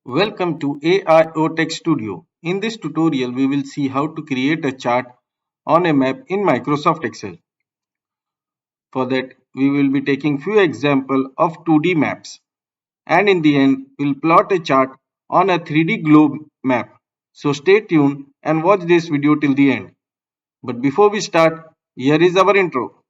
Welcome to AIO Tech Studio. In this tutorial, we will see how to create a chart on a map in Microsoft Excel. For that, we will be taking few examples of 2D maps. And in the end, we'll plot a chart on a 3D globe map. So stay tuned and watch this video till the end. But before we start, here is our intro.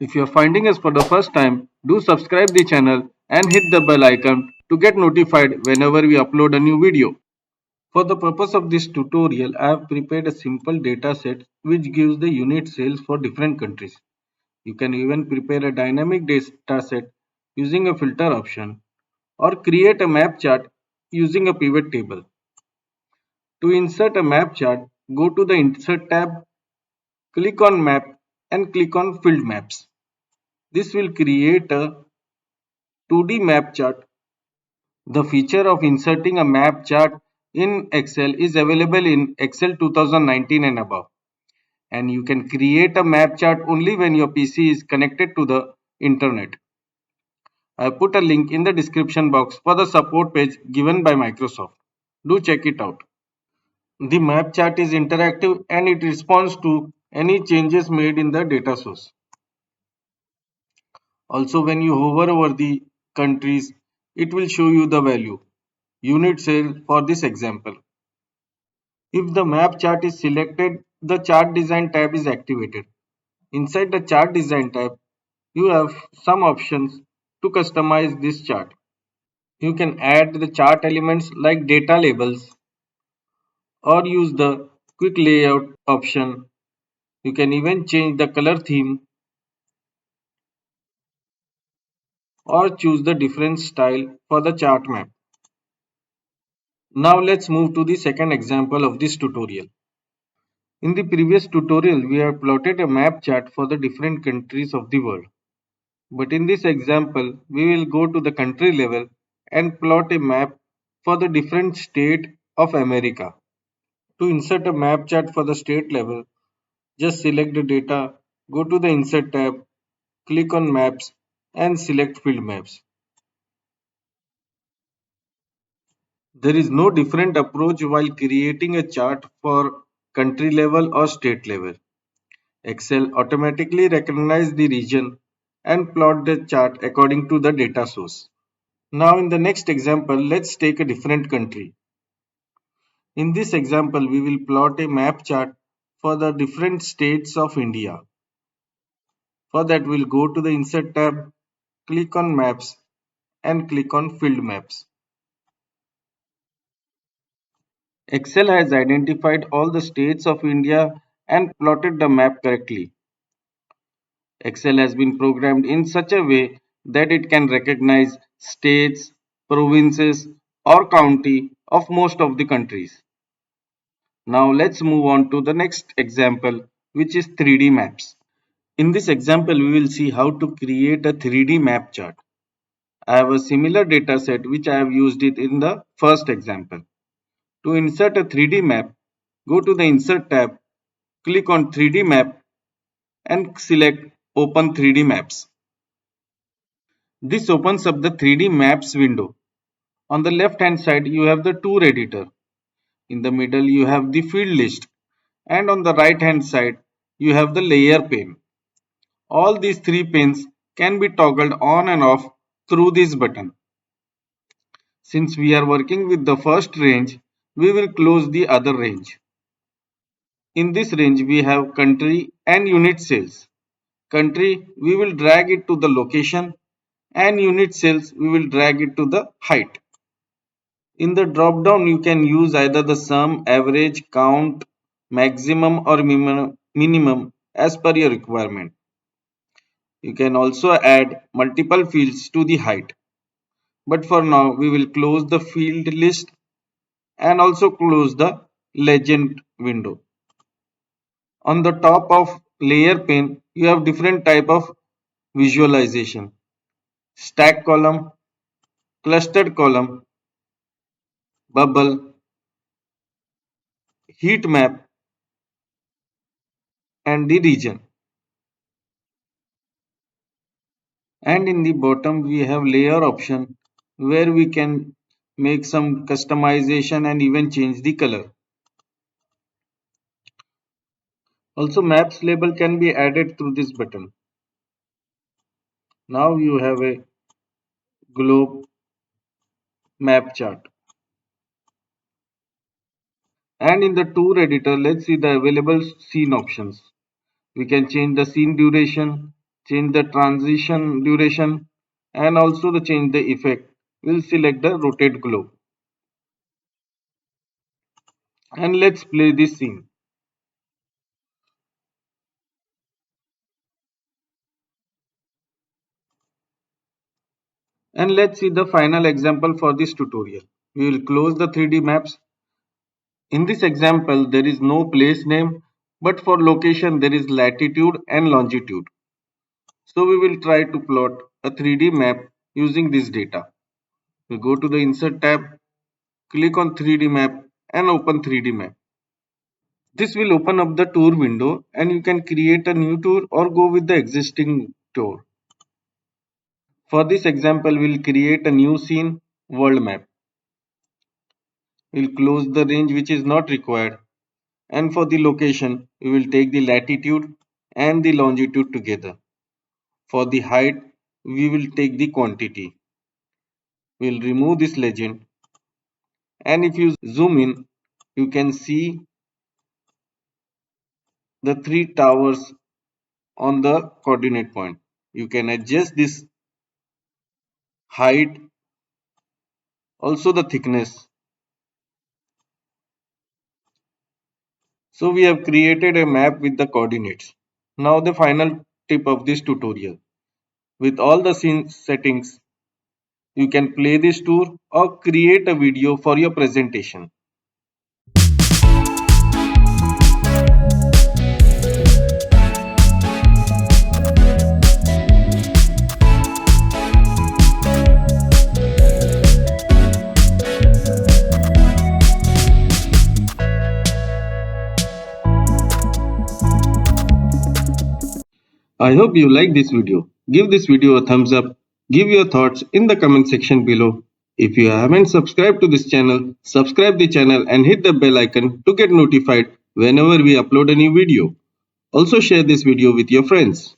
If you are finding us for the first time, do subscribe the channel and hit the bell icon to get notified whenever we upload a new video. For the purpose of this tutorial, I have prepared a simple data set which gives the unit sales for different countries. You can even prepare a dynamic data set using a filter option or create a map chart using a pivot table. To insert a map chart, go to the Insert tab, click on Map and click on Filled Maps. This will create a 2D map chart. The feature of inserting a map chart in Excel is available in Excel 2019 and above. And you can create a map chart only when your PC is connected to the internet. I put a link in the description box for the support page given by Microsoft. Do check it out. The map chart is interactive and it responds to any changes made in the data source. Also, when you hover over the countries, it will show you the value. Unit sale for this example. If the map chart is selected, the chart design tab is activated. Inside the chart design tab, you have some options to customize this chart. You can add the chart elements like data labels or use the quick layout option. You can even change the color theme or choose the different style for the chart map. Now let's move to the second example of this tutorial. In the previous tutorial, we have plotted a map chart for the different countries of the world. But in this example, we will go to the country level and plot a map for the different state of America. To insert a map chart for the state level, just select the data, go to the Insert tab, click on Maps and select Field Maps. There is no different approach while creating a chart for country level or state level. Excel automatically recognizes the region and plot the chart according to the data source. Now in the next example, let's take a different country. In this example, we will plot a map chart for the different states of India. For that, we'll go to the Insert tab, click on Maps and click on Field Maps. Excel has identified all the states of India and plotted the map correctly. Excel has been programmed in such a way that it can recognize states, provinces, or county of most of the countries. Now let's move on to the next example, which is 3D maps. In this example, we will see how to create a 3D map chart. I have a similar data set which I have used it in the first example. To insert a 3D map, go to the Insert tab, click on 3D map and select Open 3D Maps. This opens up the 3D Maps window. On the left hand side, you have the tour editor. In the middle, you have the field list. And on the right hand side, you have the layer pane. All these three panes can be toggled on and off through this button. Since we are working with the first range, we will close the other range. In this range, we have country and unit sales. Country, we will drag it to the location, and unit sales, we will drag it to the height. In the drop down, you can use either the sum, average, count, maximum or minimum as per your requirement. You can also add multiple fields to the height. But for now, we will close the field list and also close the legend window. On the top of layer pane, you have different type of visualization. Stack column, clustered column, bubble, heat map, and the region. And in the bottom we have layer option where we can make some customization and even change the color. Also maps label can be added through this button. Now you have a globe map chart. And in the tour editor, let's see the available scene options. We can change the scene duration, change the transition duration, and also the change the effect. We'll select the rotate globe. And let's play this scene. And let's see the final example for this tutorial. We will close the 3D maps. In this example, there is no place name, but for location there is latitude and longitude. So we will try to plot a 3D map using this data. We go to the Insert tab, click on 3D map and open 3D map. This will open up the tour window and you can create a new tour or go with the existing tour. For this example, we'll create a new scene, world map. We'll close the range which is not required. And for the location, we will take the latitude and the longitude together. For the height, we will take the quantity. We'll remove this legend. And if you zoom in, you can see the three towers on the coordinate point. You can adjust this height, also the thickness. So we have created a map with the coordinates. Now the final tip of this tutorial. With all the scene settings, you can play this tour or create a video for your presentation. I hope you like this video. Give this video a thumbs up. Give your thoughts in the comment section below. If you haven't subscribed to this channel, subscribe the channel and hit the bell icon to get notified whenever we upload a new video. Also share this video with your friends.